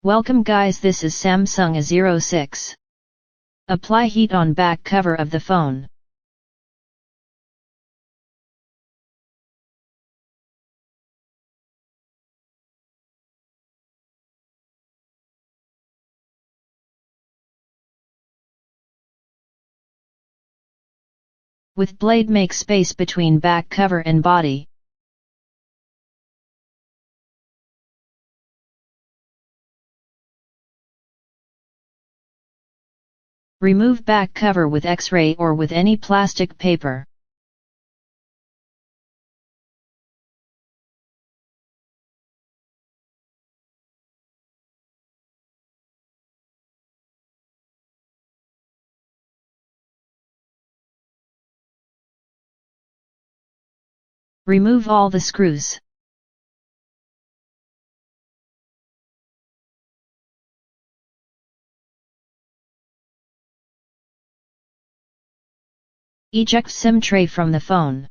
Welcome guys, this is Samsung A06. Apply heat on back cover of the phone. With blade make space between back cover and body. Remove back cover with X-ray or with any plastic paper. Remove all the screws. Eject SIM tray from the phone.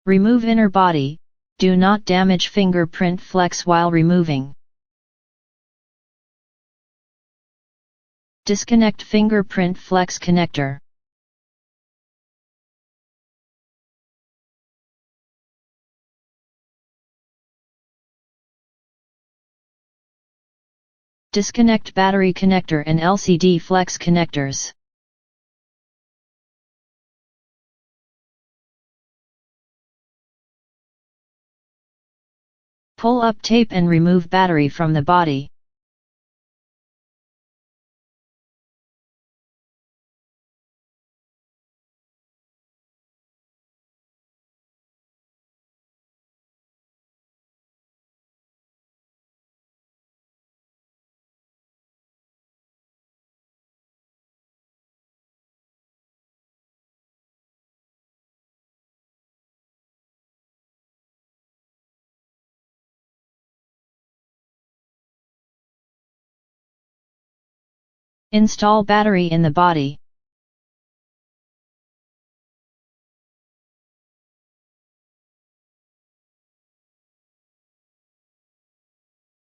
Remove inner body. Do not damage fingerprint flex while removing. Disconnect fingerprint flex connector. Disconnect battery connector and LCD flex connectors. Pull up tape and remove battery from the body. Install battery in the body.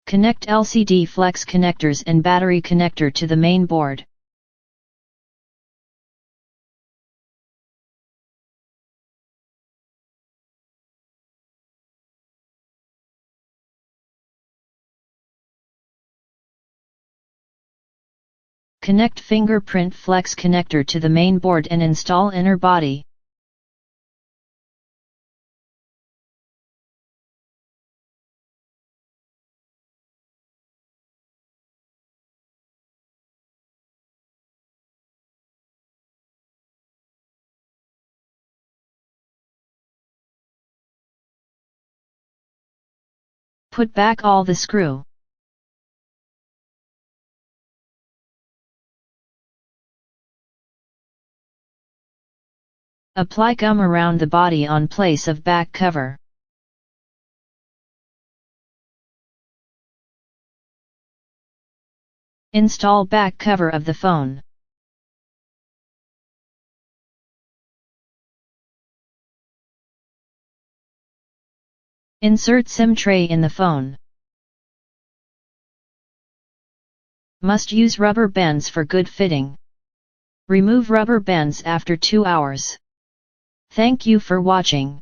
Connect LCD flex connectors and battery connector to the main board. Connect fingerprint flex connector to the main board and install inner body. Put back all the screw. Apply gum around the body on place of back cover. Install back cover of the phone. Insert SIM tray in the phone. Must use rubber bands for good fitting. Remove rubber bands after 2 hours. Thank you for watching.